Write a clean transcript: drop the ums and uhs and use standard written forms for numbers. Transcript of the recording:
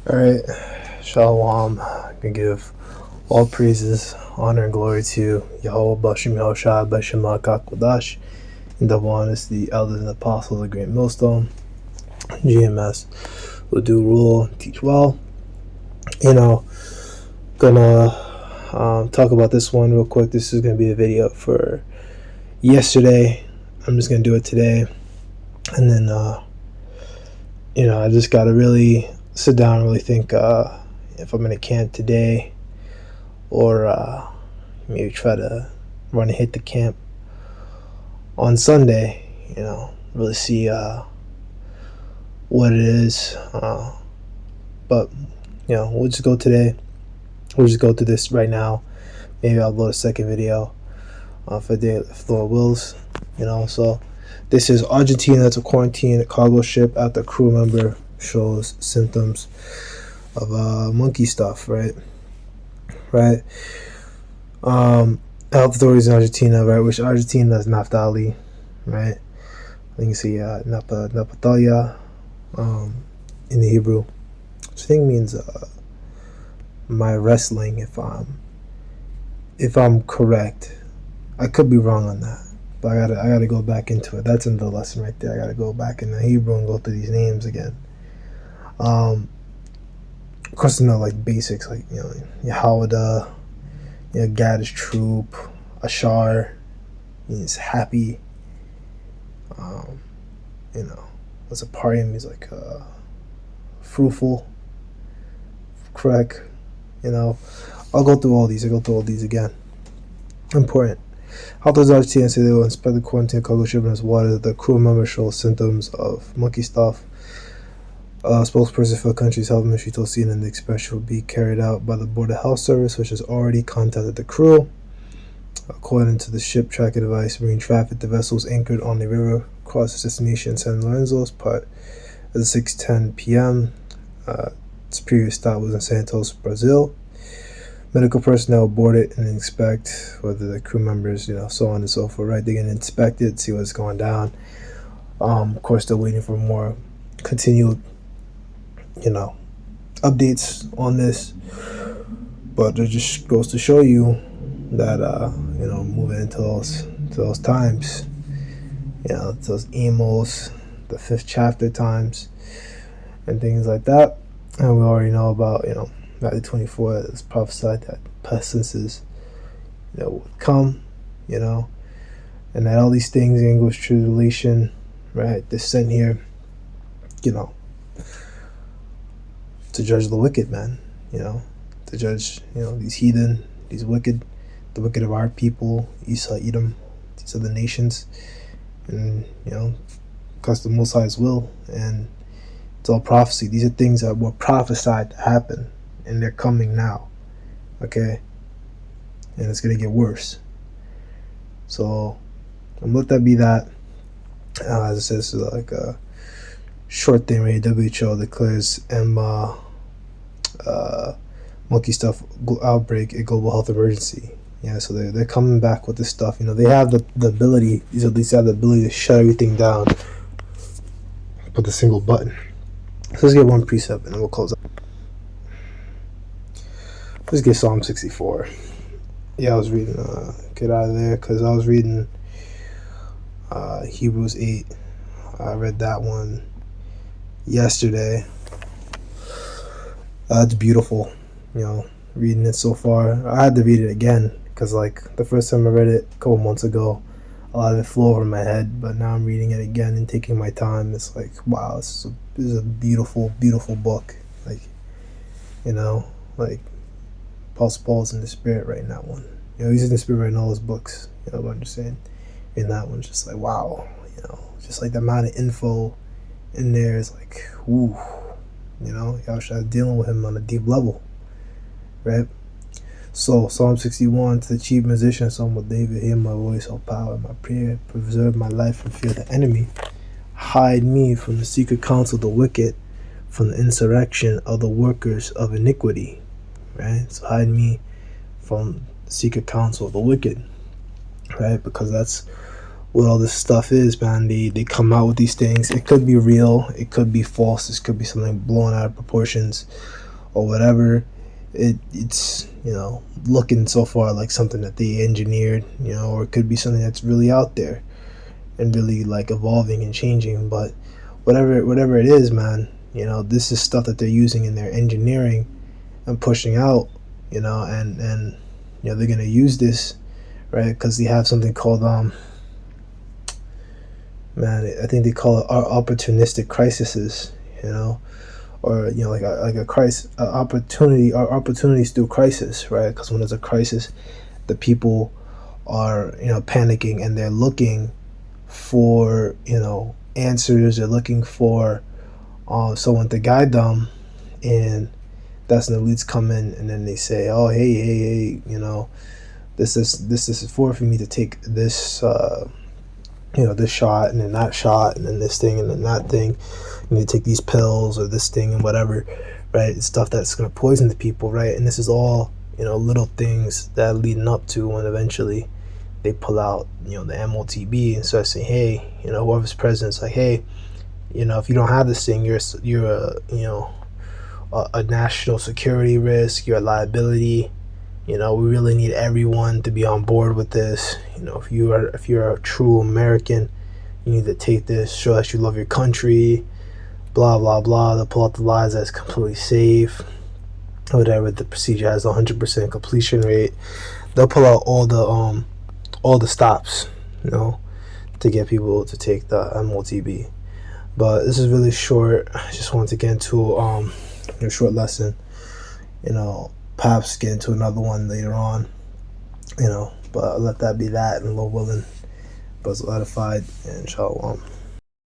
Alright, Shalom. I can give all praises, honor, and glory to Yahweh Bashim Yahushua Bashim Kodash, and double honors the elders and apostles of the Great Millstone. GMS will do rule, teach well. Gonna talk about this one real quick. This is gonna be a video for yesterday. I'm just gonna do it today, and then I just gotta really sit down and really think if I'm gonna camp today or maybe try to run and hit the camp on Sunday. Really see what it is. But we'll just go today. We'll just go through this right now. Maybe I'll load a second video for the if Lord wills. So this is Argentina to quarantine a cargo ship after a crew member shows symptoms of monkey stuff. Right. Health authorities in Argentina, right, which Argentina is naphtali, right? You can see naphtali in the Hebrew, which I think means my wrestling. If I'm correct, I could be wrong on that, but I gotta go back into it. That's in the lesson right there. I gotta go back in the Hebrew and go through these names again. Of course, like basics, like Yahweh. Gad is troop. Ashar means happy. What's a party means like fruitful. Correct. I'll go through all these. Again. Important. Health authorities say they will inspect the quarantine cargo ship in its water. The crew member shows symptoms of monkey stuff. Spokesperson for the country's health ministry told CNN the inspection will be carried out by the Border Health Service, which has already contacted the crew. According to the ship tracking device, marine traffic, the vessel was anchored on the river across its destination San Lorenzo as part of the 6:10 p.m. Its previous stop was in Santos, Brazil. Medical personnel board it and inspect whether the crew members, so on and so forth. Right, they're gonna inspect it, see what's going down. Of course, they're waiting for more continued updates on this, but it just goes to show you that moving into those times, those emos, the 5th chapter times and things like that. And we already know about Matthew 24, it's prophesied that pestilences would come, and that all these things, English tribulation, right, they're sent here to judge the wicked, man, to judge, these heathen, these wicked, the wicked of our people, Esau, Edom, these other nations, and, because the Most High's will, and it's all prophecy. These are things that were prophesied to happen, and they're coming now, okay? And it's going to get worse. So, I'm let that be that. As I said, this is like a short thing, right? WHO declares monkey stuff outbreak a global health emergency. So they're coming back with this stuff. They have the ability, these at least have the ability to shut everything down with a single button. So let's get one precept and then we'll close up. Let's get Psalm 64. I was reading, get out of there, because I was reading Hebrews 8. I read that one yesterday. It's beautiful, reading it so far. I had to read it again because, like, the first time I read it a couple months ago, a lot of it flew over my head, but now I'm reading it again and taking my time. It's like, wow, this is a beautiful, beautiful book. Like, like Apostle Paul's in the spirit right in that one. He's in the spirit right in all his books. What I'm just saying. In that one, just like, wow, just like the amount of info in there is like, ooh, y'all should dealing with him on a deep level, right? So Psalm 61, to the chief musician, Psalm of David, hear my voice, all power, my prayer, preserve my life from fear of the enemy, hide me from the secret counsel of the wicked, from the insurrection of the workers of iniquity, right? So hide me from the secret counsel of the wicked, right? Because that's what all this stuff is, man. They come out with these things. It could be real, it could be false, this could be something blown out of proportions or whatever. It's looking so far like something that they engineered, or it could be something that's really out there and really like evolving and changing. But whatever it is, man, this is stuff that they're using in their engineering and pushing out, and they're gonna use this, right? Because they have something called man, I think they call it opportunistic crises, or like a crisis, opportunity, or opportunities through crisis, right? Because when there's a crisis, the people are panicking, and they're looking for answers. They're looking for someone to guide them, and that's when the elites come in, and then they say, "Oh, hey, this is for me to take this." This shot, and then that shot, and then this thing, and then that thing. You need to take these pills or this thing and whatever, right? It's stuff that's going to poison the people, right? And this is all, little things that are leading up to when eventually they pull out, the MOTB and start saying, hey, whoever's president's like, hey, if you don't have this thing, you're a national security risk, you're a liability. We really need everyone to be on board with this. If you're a true American, you need to take this, show that you love your country, blah blah blah. They'll pull out the lies that's completely safe, whatever. The procedure has 100% completion rate. They'll pull out all the stops, to get people to take the MOTB. But this is really short. I just wanted to get into a short lesson. Perhaps get into another one later on. But I'll let that be that, and Lord willing, but solidified, and inshallah.